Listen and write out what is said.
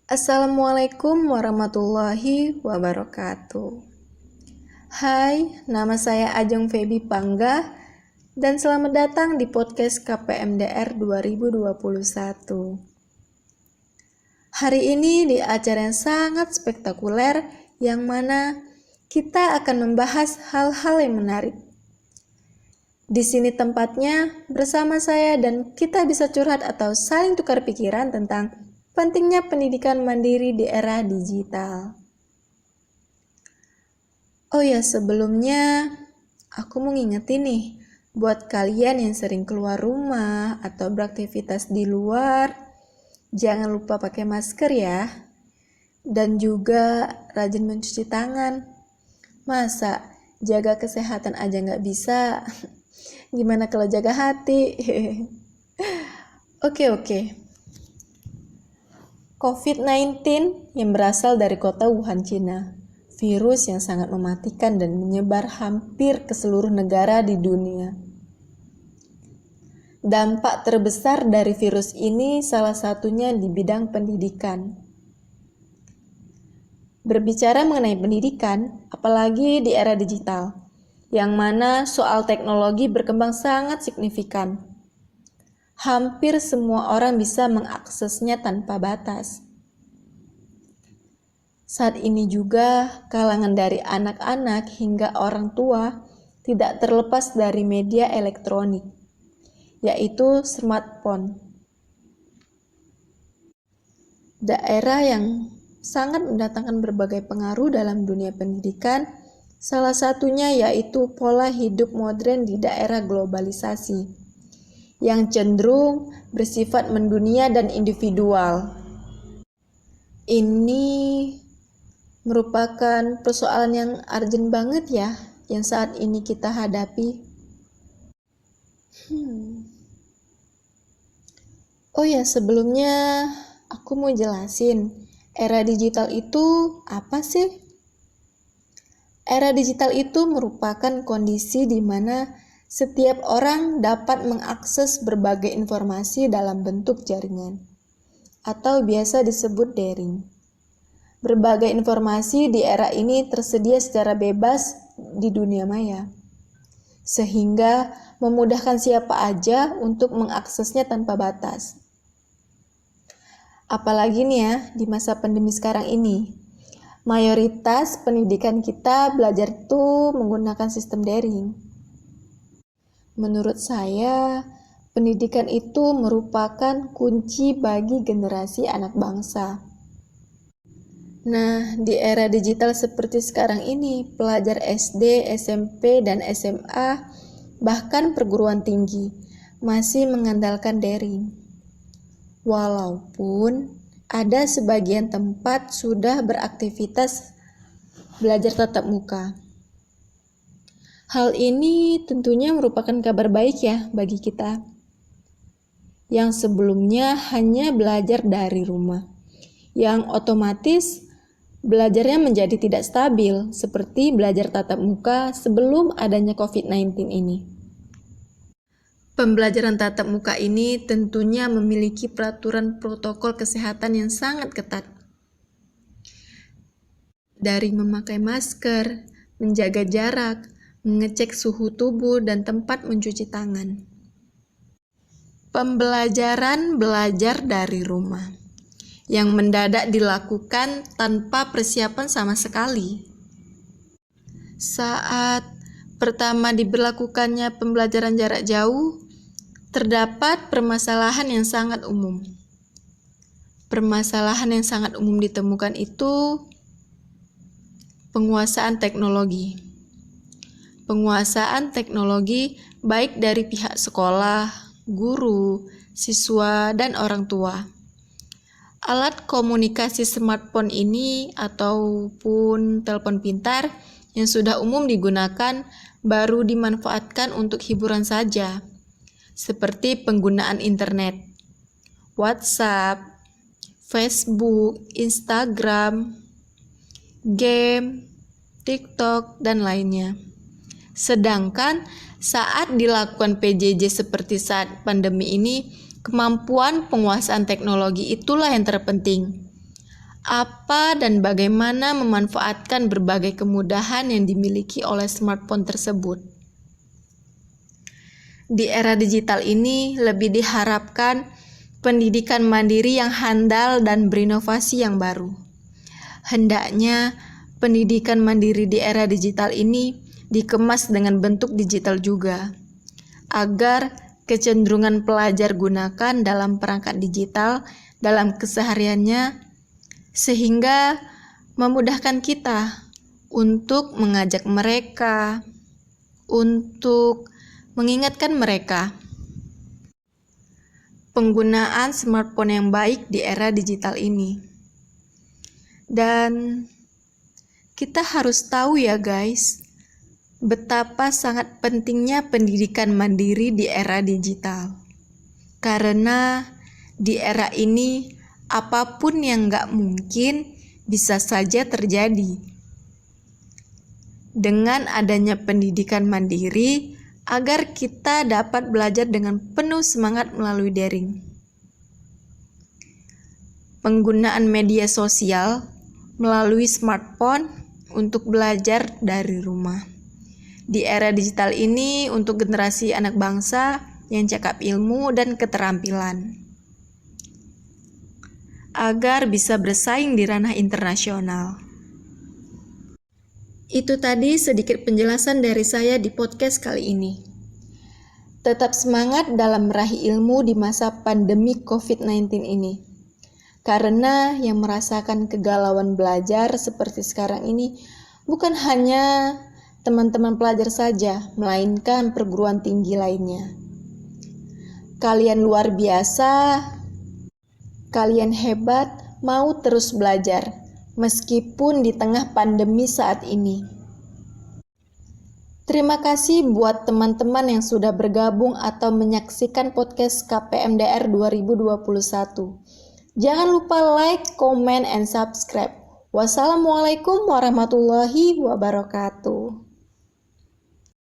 Assalamualaikum warahmatullahi wabarakatuh. Hai, nama saya Ajeng Feby Pangga dan selamat datang di podcast KPMDR 2021. Hari ini di acara yang sangat spektakuler yang mana kita akan membahas hal-hal yang menarik. Di sini tempatnya bersama saya dan kita bisa curhat atau saling tukar pikiran tentang pentingnya pendidikan mandiri di era digital. Oh ya, sebelumnya aku mau ngingetin nih, buat kalian yang sering keluar rumah atau beraktivitas di luar, jangan lupa pakai masker ya. Dan juga rajin mencuci tangan. Masa jaga kesehatan aja nggak bisa? Gimana kalau jaga hati? Oke. COVID-19 yang berasal dari kota Wuhan, Cina. Virus yang sangat mematikan dan menyebar hampir ke seluruh negara di dunia. Dampak terbesar dari virus ini salah satunya di bidang pendidikan. Berbicara mengenai pendidikan, apalagi di era digital, yang mana soal teknologi berkembang sangat signifikan. Hampir semua orang bisa mengaksesnya tanpa batas. Saat ini juga kalangan dari anak-anak hingga orang tua tidak terlepas dari media elektronik, yaitu smartphone. Daerah yang sangat mendatangkan berbagai pengaruh dalam dunia pendidikan, salah satunya yaitu pola hidup modern di daerah globalisasi yang cenderung bersifat mendunia dan individual. Ini merupakan persoalan yang urgent banget ya, yang saat ini kita hadapi. Oh ya, sebelumnya aku mau jelasin, era digital itu apa sih? Era digital itu merupakan kondisi di mana setiap orang dapat mengakses berbagai informasi dalam bentuk jaringan, atau biasa disebut daring. Berbagai informasi di era ini tersedia secara bebas di dunia maya, sehingga memudahkan siapa aja untuk mengaksesnya tanpa batas. Apalagi nih ya, di masa pandemi sekarang ini, mayoritas pendidikan kita belajar tuh menggunakan sistem daring. Menurut saya, pendidikan itu merupakan kunci bagi generasi anak bangsa. Nah, di era digital seperti sekarang ini, pelajar SD, SMP, dan SMA, bahkan perguruan tinggi, masih mengandalkan daring. Walaupun ada sebagian tempat sudah beraktivitas belajar tatap muka. Hal ini tentunya merupakan kabar baik ya bagi kita, yang sebelumnya hanya belajar dari rumah, yang otomatis belajarnya menjadi tidak stabil seperti belajar tatap muka sebelum adanya COVID-19 ini. Pembelajaran tatap muka ini tentunya memiliki peraturan protokol kesehatan yang sangat ketat. Dari memakai masker, menjaga jarak, mengecek suhu tubuh, dan tempat mencuci tangan. Pembelajaran belajar dari rumah yang mendadak dilakukan tanpa persiapan sama sekali. Saat pertama diberlakukannya pembelajaran jarak jauh, terdapat permasalahan yang sangat umum. Permasalahan yang sangat umum ditemukan itu penguasaan teknologi. Penguasaan teknologi baik dari pihak sekolah, guru, siswa, dan orang tua. Alat komunikasi smartphone ini ataupun telepon pintar yang sudah umum digunakan baru dimanfaatkan untuk hiburan saja, seperti penggunaan internet, WhatsApp, Facebook, Instagram, game, TikTok, dan lainnya. Sedangkan saat dilakukan PJJ seperti saat pandemi ini, kemampuan penguasaan teknologi itulah yang terpenting. apa dan bagaimana memanfaatkan berbagai kemudahan yang dimiliki oleh smartphone tersebut. Di era digital ini lebih diharapkan pendidikan mandiri yang handal dan berinovasi yang baru. Hendaknya pendidikan mandiri di era digital ini dikemas dengan bentuk digital juga, agar kecenderungan pelajar gunakan dalam perangkat digital dalam kesehariannya, sehingga memudahkan kita untuk mengajak mereka, untuk mengingatkan mereka penggunaan smartphone yang baik di era digital ini. Dan kita harus tahu ya guys, betapa sangat pentingnya pendidikan mandiri di era digital. Karena di era ini apapun yang nggak mungkin bisa saja terjadi. Dengan adanya pendidikan mandiri, agar kita dapat belajar dengan penuh semangat melalui daring. Penggunaan media sosial melalui smartphone untuk belajar dari rumah. Di era digital ini untuk generasi anak bangsa yang cakap ilmu dan keterampilan, agar bisa bersaing di ranah internasional. Itu tadi sedikit penjelasan dari saya di podcast kali ini. Tetap semangat dalam meraih ilmu di masa pandemi COVID-19 ini. Karena yang merasakan kegalauan belajar seperti sekarang ini bukan hanya teman-teman pelajar saja, melainkan perguruan tinggi lainnya. Kalian luar biasa, kalian hebat, mau terus belajar meskipun di tengah pandemi saat ini. Terima kasih buat teman-teman yang sudah bergabung atau menyaksikan podcast KPMDR 2021. Jangan lupa like, comment, and subscribe. Wassalamualaikum warahmatullahi wabarakatuh.